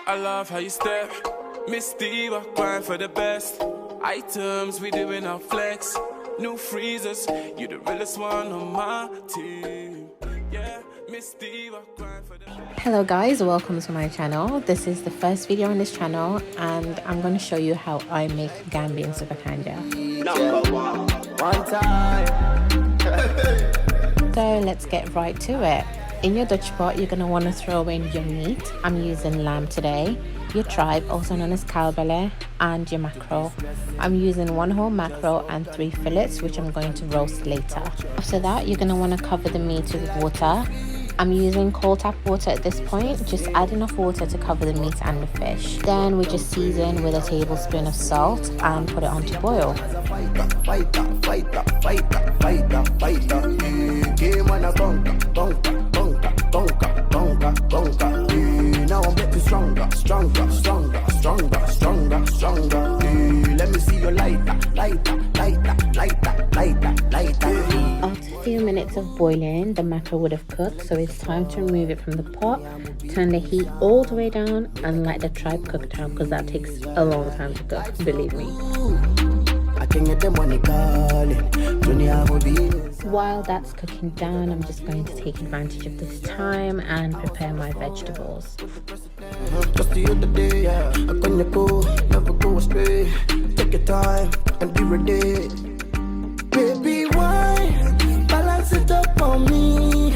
I love how you step. Miss Diva, grind for the best. Items we doing our flex. New freezers, you the realest one on my team. Yeah, Miss Diva, grind for the best. Hello guys, welcome to my channel. This is the first video on this channel and I'm going to show you how I make Gambian Super Kanja. Number one time. So let's get right to it. In your Dutch pot, you're going to want to throw in your meat. I'm using lamb today, your tripe, also known as kalbele, and your mackerel. I'm using 1 whole mackerel and 3 fillets, which I'm going to roast later. After that, you're going to want to cover the meat with water. I'm using cold tap water at this point. Just add enough water to cover the meat and the fish. Then we just season with a tablespoon of salt and put it on to boil. Now I'm getting stronger. Let me see your lighter. After a few minutes of boiling, the mackerel would have cooked, so it's time to remove it from the pot, turn the heat all the way down and let the tripe cook down, because that takes a long time to cook, believe me. While that's cooking down, I'm just going to take advantage of this time and prepare my vegetables. Just the other day, yeah, I couldn't go, never go astray. Take your time and be ready. Baby, why? Balance it up for me.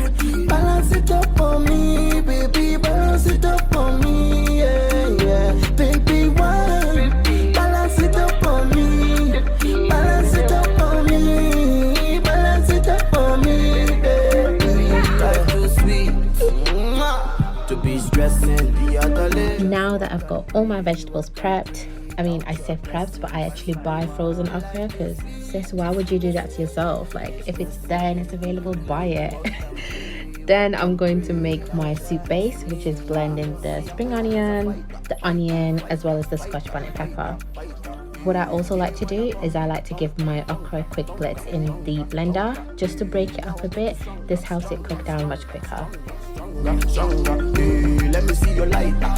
Balance it up for me. Baby, balance it up for me. Yeah, yeah. Baby, why? Balance it up for me. Balance it up for me. Balance it up for me, baby. Life too sweet to be stressing the other day. Now that I've got all my vegetables prepped, I say prepped, but I actually buy frozen okra, because sis, why would you do that to yourself? Like, if it's there and it's available, buy it. Then I'm going to make my soup base, which is blending the spring onion, the onion, as well as the scotch bonnet pepper. What I also like to do is I like to give my okra a quick blitz in the blender, just to break it up a bit. This helps it cook down much quicker. Let me see your lighter.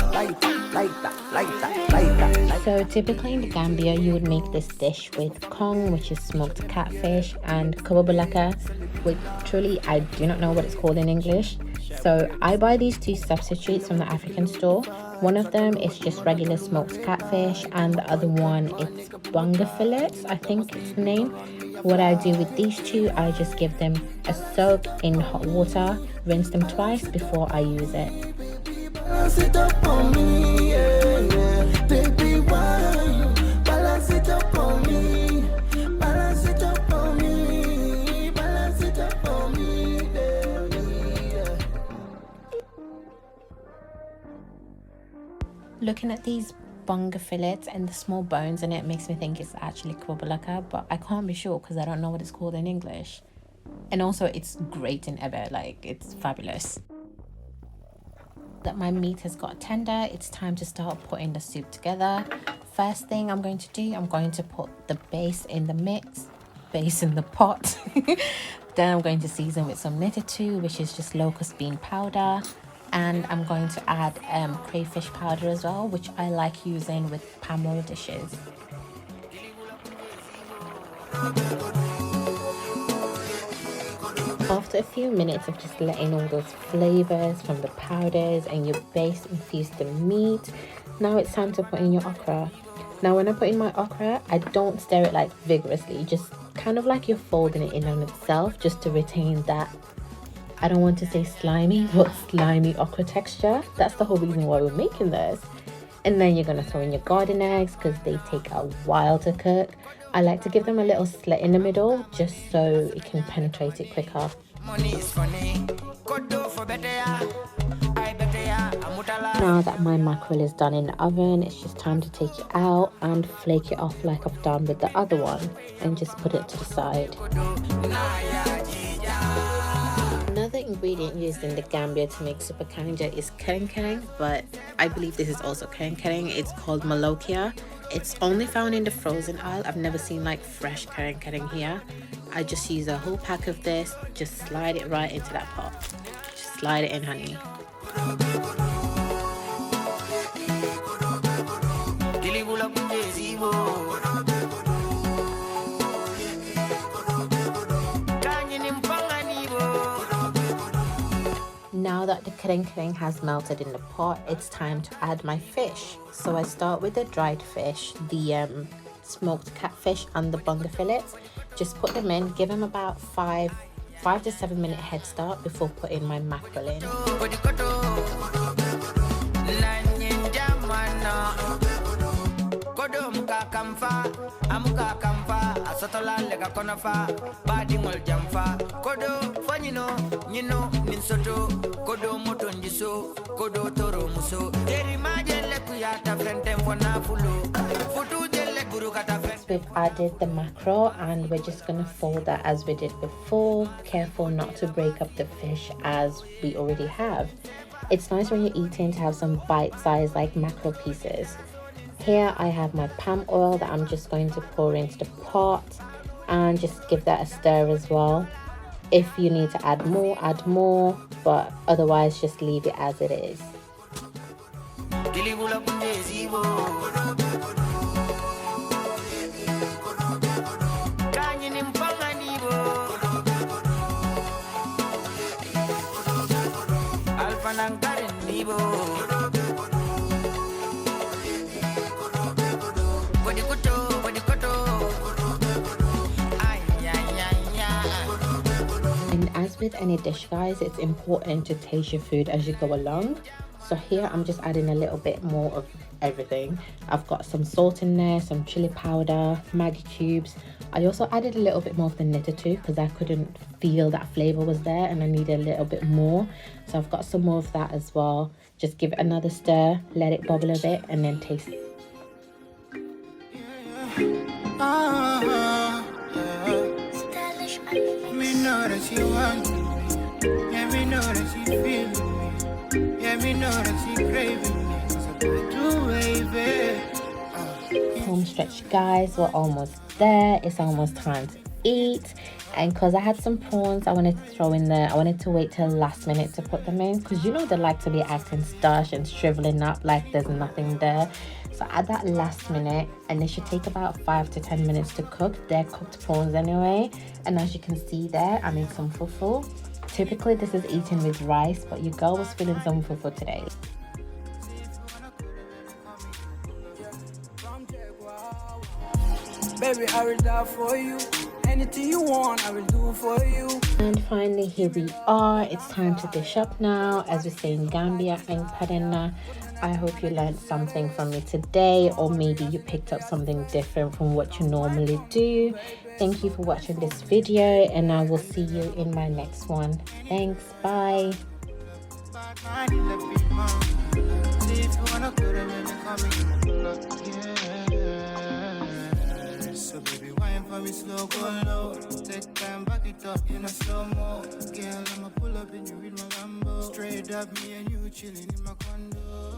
So typically in the Gambia, you would make this dish with kong, which is smoked catfish, and kubabulaka, which truly I do not know what it's called in English. So I buy these 2 substitutes from the African store. One of them is just regular smoked catfish, and the other one it's bunga fillets, I think it's the name. What I do with these 2, I just give them a soak in hot water, rinse them twice before I use it. Balance it up for me, yeah, yeah. Baby, why? Balance it up for me. Balance it up for me. Balance it up for me, baby, yeah. Looking at these bunga fillets and the small bones in it makes me think it's actually kubabulaka, but I can't be sure because I don't know what it's called in English. And also it's great in Ebe, like it's fabulous. That my meat has got tender, it's time to start putting the soup together. First thing I'm going to do, I'm going to put the base in the pot. Then I'm going to season with some netatu, which is just locust bean powder. And I'm going to add crayfish powder as well, which I like using with palm oil dishes. After a few minutes of just letting all those flavors from the powders and your base infuse the meat, now it's time to put in your okra. Now when I put in my okra, I don't stir it like vigorously, just kind of like you're folding it in on itself, just to retain that, I don't want to say slimy, but slimy okra texture. That's the whole reason why we're making this. And then you're going to throw in your garden eggs, because they take a while to cook. I like to give them a little slit in the middle, just so it can penetrate it quicker. Now that my mackerel is done in the oven, it's just time to take it out and flake it off like I've done with the other one, and just put it to the side. Another ingredient used in the Gambia to make super kanja is kereng, but I believe this is also kereng. It's called malokia. It's only found in the frozen aisle. I've never seen like fresh kereng here. I just use a whole pack of this, just slide it right into that pot. Just slide it in, honey. cling cling has melted in the pot, it's time to add my fish. So I start with the dried fish, the smoked catfish and the bunga fillets. Just put them in, give them about 5 to 7 minute head start before putting my mackerel in. We've added the mackerel and we're just going to fold that as we did before. Careful not to break up the fish as we already have. It's nice when you're eating to have some bite-sized like mackerel pieces. Here I have my palm oil that I'm just going to pour into the pot and just give that a stir as well. If you need to add more, but otherwise just leave it as it is. And as with any dish, guys, it's important to taste your food as you go along. So here I'm just adding a little bit more of everything. I've got some salt in there, some chili powder, Maggi cubes. I also added a little bit more of the knitter too because I couldn't feel that flavor was there and I needed a little bit more. So I've got some more of that as well. Just give it another stir, let it bubble a bit and then taste it. Me know that she wants me. Yeah, me know that she feeling me. Yeah, me know that she craving me. So do wavy. Home stretch, guys, we're almost there. It's almost time to eat. And because I had some prawns I wanted to throw in there, I wanted to wait till last minute to put them in because you know they like to be acting starch and shriveling up like there's nothing there. So add that last minute and they should take about 5 to 10 minutes to cook. They're cooked prawns anyway. And as you can see there, I'm in some fufu. Typically this is eaten with rice, but your girl was feeling some fufu today. Baby, I will die for you. Anything you want, I will do for you. And finally, here we are. It's time to dish up now. As we say in Gambia and Padenna, I hope you learned something from me today, or maybe you picked up something different from what you normally do. Thank you for watching this video, and I will see you in my next one. Thanks, bye. So baby, wine for me slow, go low. Take time, back it up in a slow-mo. Girl, I'ma pull up in you with my Lambo. Straight up, me and you chilling in my condo.